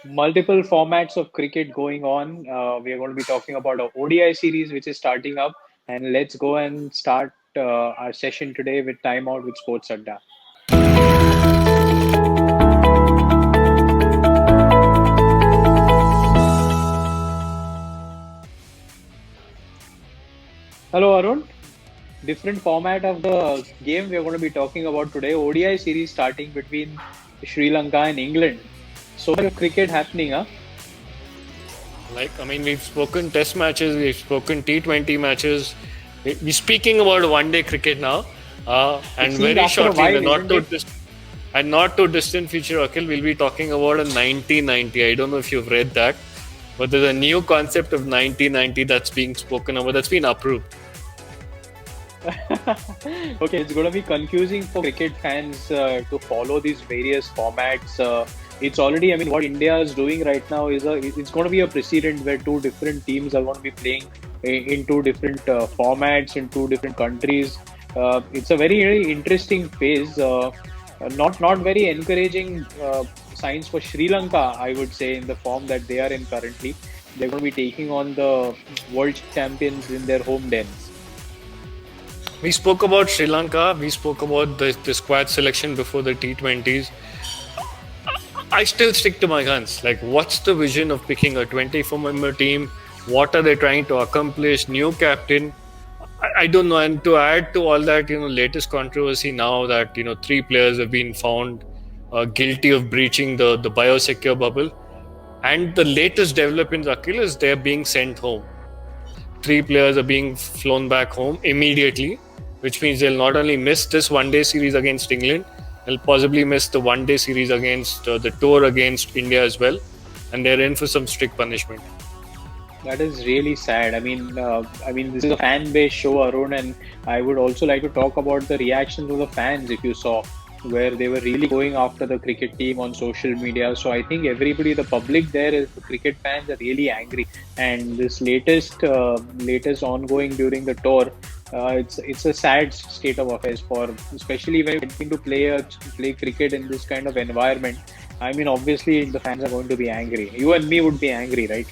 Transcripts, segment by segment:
multiple formats of cricket going on. We are going to be talking about a ODI series which is starting up, and let's go and start our session today with Time Out with Sports Adda. Hello, Arun. Different format of the game we are going to be talking about today. ODI series starting between Sri Lanka and England. So much of cricket happening, huh? We've spoken test matches, we've spoken T20 matches. We're speaking about one-day cricket now. And It seems very after a shortly, while, isn't it? and not too distant future, Akhil, we'll be talking about a 1990. I don't know if you've read that, but there's a new concept of 1990 that's being spoken about, that's been approved. Okay, it's going to be confusing for cricket fans to follow these various formats. It's already, I mean, what India is doing right now is it's going to be a precedent where two different teams are going to be playing in two different formats in two different countries. It's a very, very interesting phase. Not very encouraging signs for Sri Lanka, I would say, in the form that they are in currently. They're going to be taking on the world champions in their home den. We spoke about Sri Lanka, we spoke about the squad selection before the T20s. I still stick to my guns. Like, what's the vision of picking a 24-member team? What are they trying to accomplish? New captain? I don't know. And to add to all that, latest controversy now that, three players have been found guilty of breaching the biosecure bubble. And the latest development, Akhil, is they're being sent home. Three players are being flown back home immediately, which means they'll not only miss this one-day series against England, they'll possibly miss the one-day series against the tour against India as well, and they're in for some strict punishment. That is really sad. This is a fan-based show, Arun, and I would also like to talk about the reactions of the fans. If you saw, where they were really going after the cricket team on social media. So I think everybody, the public there, is the cricket fans are really angry. And this latest ongoing during the tour, it's a sad state of affairs for, especially when you're getting to play cricket in this kind of environment. I mean, obviously the fans are going to be angry. You and me would be angry, right?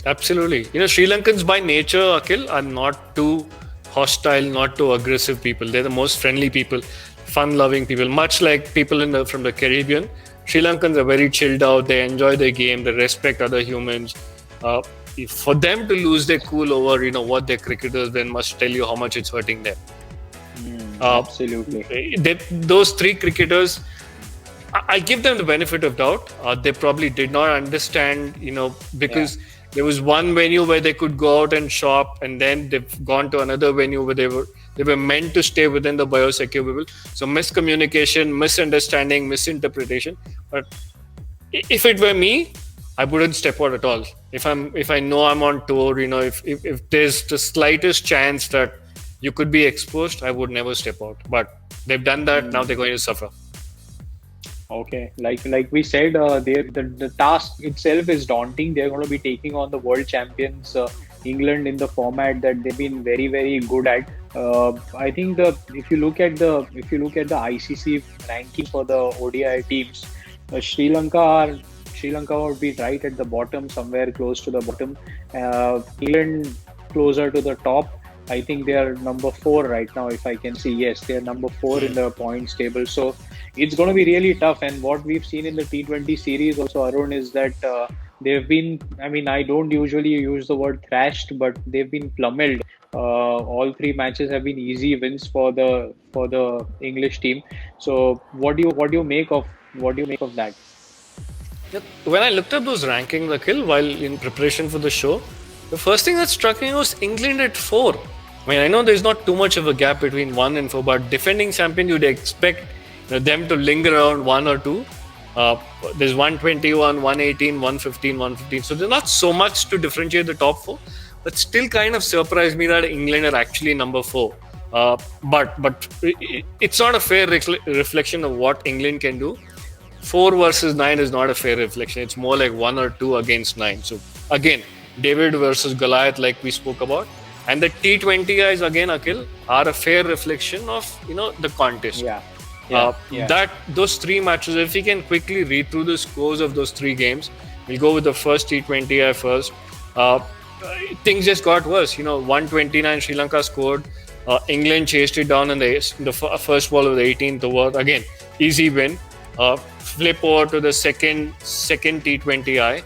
Absolutely. Sri Lankans by nature, Akhil, are not too hostile, not too aggressive people. They're the most friendly people, fun-loving people, much like people from the Caribbean. Sri Lankans are very chilled out. They enjoy their game. They respect other humans. For them to lose their cool over, what their cricketers then must tell you how much it's hurting them. Absolutely. Those three cricketers, I give them the benefit of doubt. They probably did not understand, because there was one venue where they could go out and shop, and then they've gone to another venue where they were meant to stay within the biosecure bubble. So miscommunication, misunderstanding, misinterpretation. But if it were me, I wouldn't step out at all. If I know I'm on tour, if there's the slightest chance that you could be exposed, I would never step out. But they've done that. Now they're going to suffer. Okay, like we said, the task itself is daunting. They're going to be taking on the world champions, England, in the format that they've been very, very good at. I think if you look at the ICC ranking for the ODI teams, Sri Lanka would be right at the bottom, somewhere close to the bottom. England closer to the top. I think they are number 4 right now, if I can see. Yes, they are number 4 in the points table. So it's going to be really tough. And what we've seen in the T20 series also, Arun, is that they've been, I mean, I don't usually use the word thrashed, but they've been pummeled. All three matches have been easy wins for the English team. So what do you make of that? When I looked up those rankings, Akhil, while in preparation for the show, the first thing that struck me was England at 4. I mean, I know there's not too much of a gap between 1 and 4, but defending champion, you'd expect them to linger around 1 or 2. There's 121, 118, 115, 115. So there's not so much to differentiate the top 4, but still kind of surprised me that England are actually number 4. But it's not a fair reflection of what England can do. 4 versus 9 is not a fair reflection. It's more like 1 or 2 against 9. So again, David versus Goliath, like we spoke about. And the T20 guys, again, Akhil, are a fair reflection of, the contest. Yeah. Yeah, yeah. That those three matches, if we can quickly read through the scores of those three games, we'll go with the first T20I first. Uh, Things just got worse. 129 Sri Lanka scored. England chased it down in the first ball of the 18th over. Again, easy win. Flip over to the second T20I,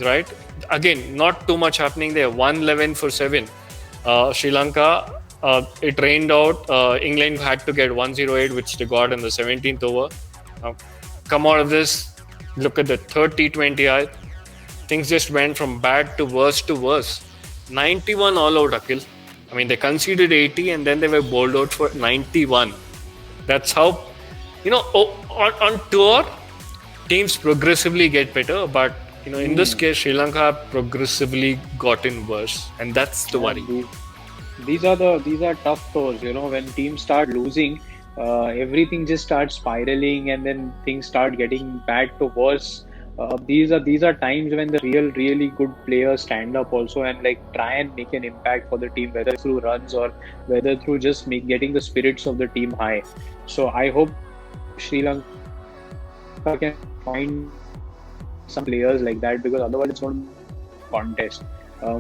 right? Again, not too much happening there. 111 for 7. Sri Lanka, it rained out. England had to get 108, which they got in the 17th over. Come out of this, look at the third T20I. Things just went from bad to worse to worse. 91 all out, Akhil. I mean, they conceded 80 and then they were bowled out for 91. That's how, on tour, teams progressively get better, but in this case, Sri Lanka progressively gotten worse, and that's the worry. These are tough tours. When teams start losing, everything just starts spiraling, and then things start getting bad to worse. These are times when the really good players stand up also and like try and make an impact for the team, whether through runs or whether through just getting the spirits of the team high. So I hope Sri Lanka can find some players like that, because otherwise it's going to be a contest.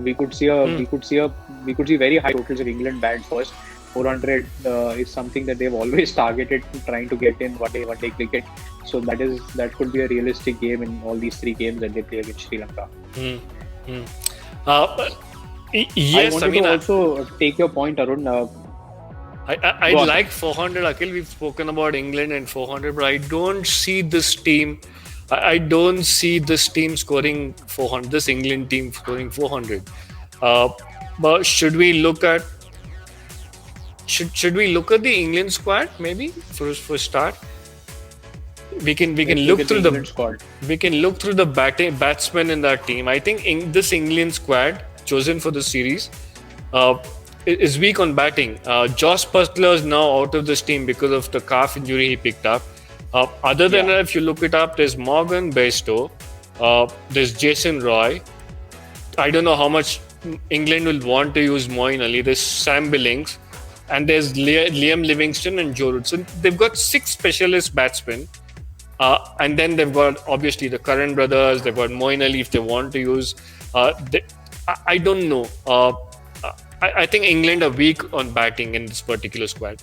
We could see a we could see a we could see very high totals if England bat first. 400 is something that they've always targeted, trying to get in one day cricket. So that could be a realistic game in all these three games that they play against Sri Lanka. Yes, I wanted to also take your point, Arun. I like 400, Akhil. We've spoken about England and 400, but I don't see this team. I don't see this team scoring 400. This England team scoring 400. But should we look at the England squad maybe for start? We can look through the squad. We can look through the batsmen in that team. I think this England squad chosen for the series is weak on batting. Josh Butler is now out of this team because of the calf injury he picked up. Other than that, if you look it up, there's Morgan Bairstow, there's Jason Roy. I don't know how much England will want to use Moeen Ali. There's Sam Billings, and there's Liam Livingston and Joe Root. So they've got 6 specialist batsmen. And then they've got obviously the Curran brothers. They've got Moeen Ali if they want to use. I don't know. I think England are weak on batting in this particular squad.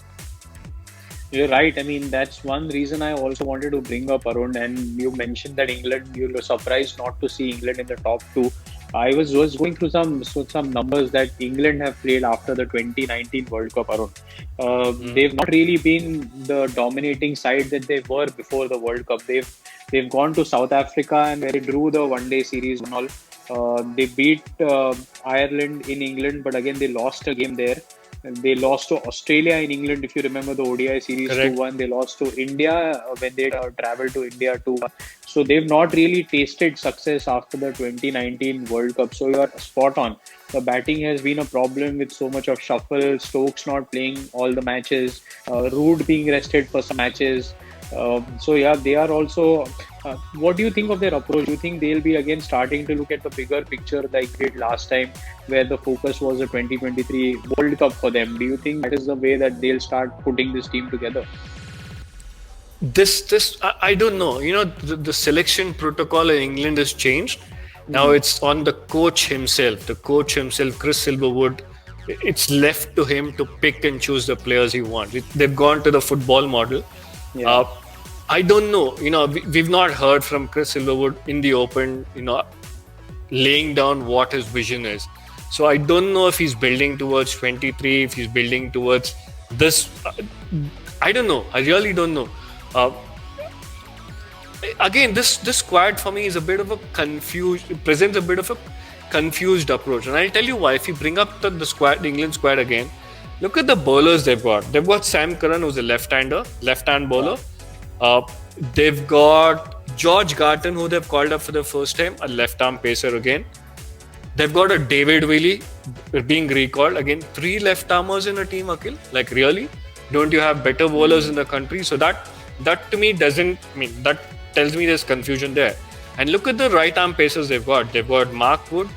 You're right. I mean, that's one reason I also wanted to bring up, Arun. And you mentioned that England, you were surprised not to see England in the top 2. I was going through some numbers that England have played after the 2019 World Cup, Arun. They've not really been the dominating side that they were before the World Cup. They've gone to South Africa and they drew the one-day series and all. They beat Ireland in England, but again they lost a game there. They lost to Australia in England, if you remember the ODI series 2-1. They lost to India when they travelled to India 2-1. So they've not really tasted success after the 2019 World Cup. So you are spot on. The batting has been a problem with so much of shuffle. Stokes not playing all the matches. Root being rested for some matches. So yeah, they are also. What do you think of their approach? Do you think they'll be again starting to look at the bigger picture like they did last time, where the focus was the 2023 World Cup for them? Do you think that is the way that they'll start putting this team together? I don't know. The selection protocol in England has changed. Now it's on the coach himself. The coach himself, Chris Silverwood. It's left to him to pick and choose the players he wants. They've gone to the football model. Yeah. I don't know. We've not heard from Chris Silverwood in the open, laying down what his vision is. So I don't know if he's building towards 23, if he's building towards this. I don't know. I really don't know. Again, this squad for me is a bit of a presents a bit of a confused approach. And I'll tell you why. If you bring up the England squad again, look at the bowlers they've got. They've got Sam Curran, who's a left-hand bowler. They've got George Garton, who they've called up for the first time, a left-arm pacer again. They've got a David Willey being recalled. Again, 3 left-armers in a team, Akhil. Like, really? Don't you have better bowlers in the country? So that to me that tells me there's confusion there. And look at the right-arm pacers they've got. They've got Mark Wood.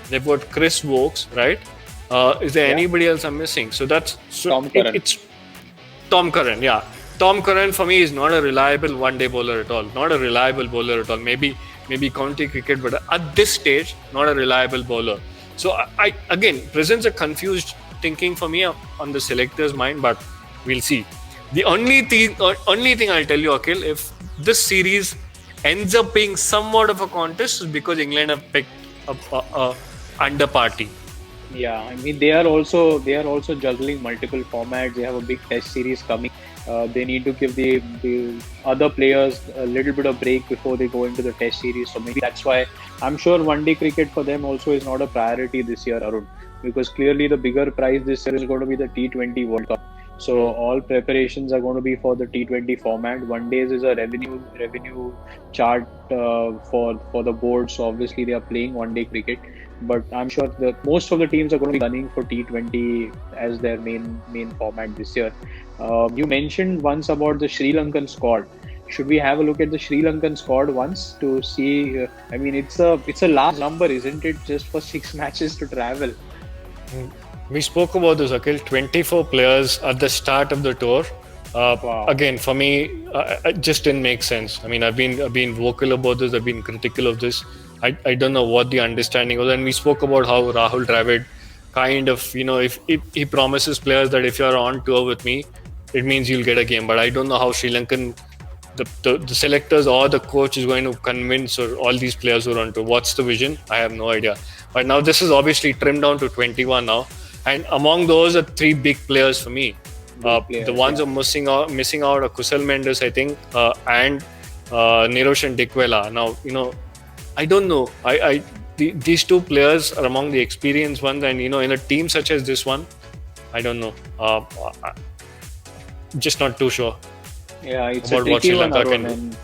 They've got Chris Wokes, right? Is there anybody else I'm missing? So Tom Curran. It's Tom Curran, yeah. Tom Curran for me is not a reliable one-day bowler at all. Not a reliable bowler at all. Maybe county cricket, but at this stage, not a reliable bowler. So I again presents a confused thinking for me on the selector's mind, but we'll see. The only thing I'll tell you, Akhil, if this series ends up being somewhat of a contest, is because England have picked a under party. Yeah, I mean they are also juggling multiple formats. They have a big test series coming. They need to give the other players a little bit of break before they go into the test series. So maybe that's why I'm sure one day cricket for them also is not a priority this year, Arun, because clearly the bigger prize this year is going to be the T20 World Cup. So all preparations are going to be for the T20 format. One days is a revenue chart for the board. So obviously they are playing one day cricket, but I'm sure that most of the teams are going to be gunning for T20 as their main format this year. You mentioned once about the Sri Lankan squad. Should we have a look at the Sri Lankan squad once to see? I mean, it's a large number, isn't it? Just for 6 matches to travel. We spoke about this, Akhil. 24 players at the start of the tour. Wow. Again, for me, it just didn't make sense. I mean, I've been vocal about this. I've been critical of this. I don't know what the understanding was. And we spoke about how Rahul Dravid kind of, if he promises players that if you're on tour with me, it means you'll get a game. But I don't know how Sri Lankan, the selectors or the coach is going to convince or all these players who are on tour. What's the vision? I have no idea. But now this is obviously trimmed down to 21 now. And among those are 3 big players for me. The ones who are missing out are Kusal Mendes, I think, and Niroshan Dickwella. Now, I don't know. These 2 players are among the experienced ones, and in a team such as this one, I don't know. Just not too sure Yeah, it's about a what tricky Sri one, Lanka Arun. can do.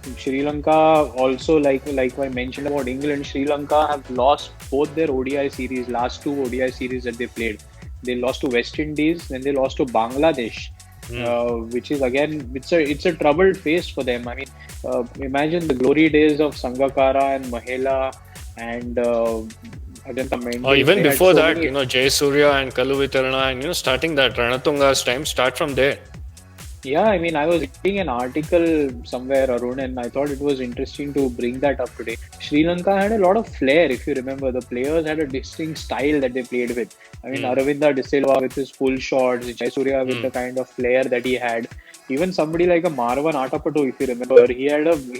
And Sri Lanka also, like I mentioned about England, Sri Lanka have lost both their ODI series, last 2 ODI series that they played. They lost to West Indies, then they lost to Bangladesh, which is again it's a troubled phase for them. I mean, imagine the glory days of Sangakkara and Mahela and Ajanta Mendes. Or even They had before so that, many. Jayasurya and Kaluvitarana, and starting that Ranatunga's time, start from there. Yeah, I mean, I was reading an article somewhere, Arun, and I thought it was interesting to bring that up today. Sri Lanka had a lot of flair, if you remember. The players had a distinct style that they played with. I mean, Aravinda De Silva with his full shots, Jayasuriya with the kind of flair that he had. Even somebody like a Marwan Atapattu, if you remember, he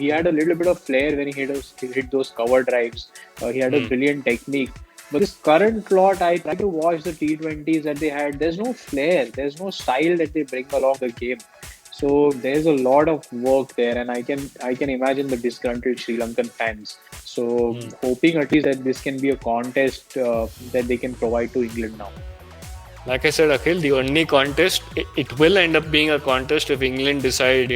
had a little bit of flair when he hit those cover drives. He had a brilliant technique. But this current lot, I try to watch the T20s that they had. There's no flair, there's no style that they bring along the game. So there's a lot of work there, and I can imagine the disgruntled Sri Lankan fans. So hoping at least that this can be a contest that they can provide to England now. Like I said, Akhil, the only contest, it will end up being a contest if England decide,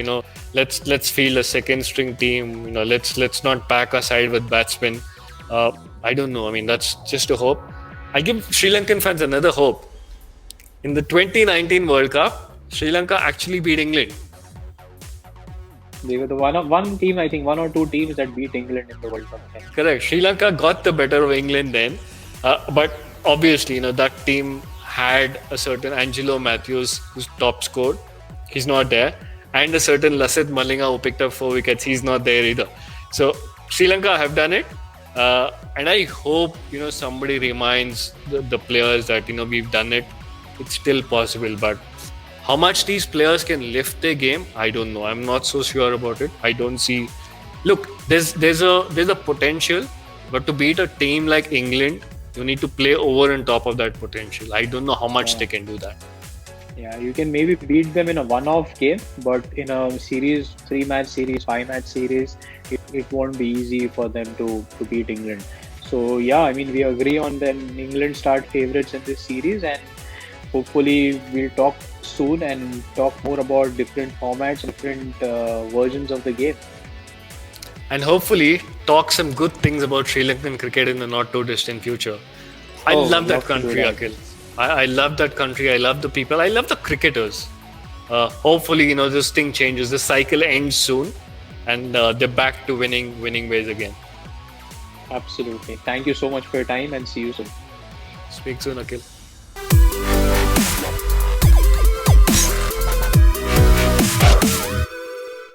let's field a second string team, let's not pack our side with batsmen. I don't know. I mean, that's just a hope. I give Sri Lankan fans another hope. In the 2019 World Cup, Sri Lanka actually beat England. They were the one team, I think, 1 or 2 teams that beat England in the World Cup. Correct. Sri Lanka got the better of England then. But obviously, that team had a certain Angelo Matthews who's top scored. He's not there. And a certain Lasith Malinga who picked up 4 wickets. He's not there either. So Sri Lanka have done it. And I hope, somebody reminds the players that, we've done it. It's still possible. But how much these players can lift their game, I don't know. I'm not so sure about it. I don't see. Look, there's a potential, but to beat a team like England, you need to play over and top of that potential. I don't know how much they can do that. Yeah, you can maybe beat them in a one-off game, but in a series, 3-match series, 5-match series, it won't be easy for them to beat England. So yeah, I mean, we agree on then England start favourites in this series, and hopefully we'll talk soon and talk more about different formats, different versions of the game. And hopefully talk some good things about Sri Lankan cricket in the not too distant future. I love that country, Akhil. I love that country. I love the people. I love the cricketers. Hopefully, this thing changes. The cycle ends soon, and they're back to winning ways again. Absolutely. Thank you so much for your time, and see you soon. Speak soon, Akhil.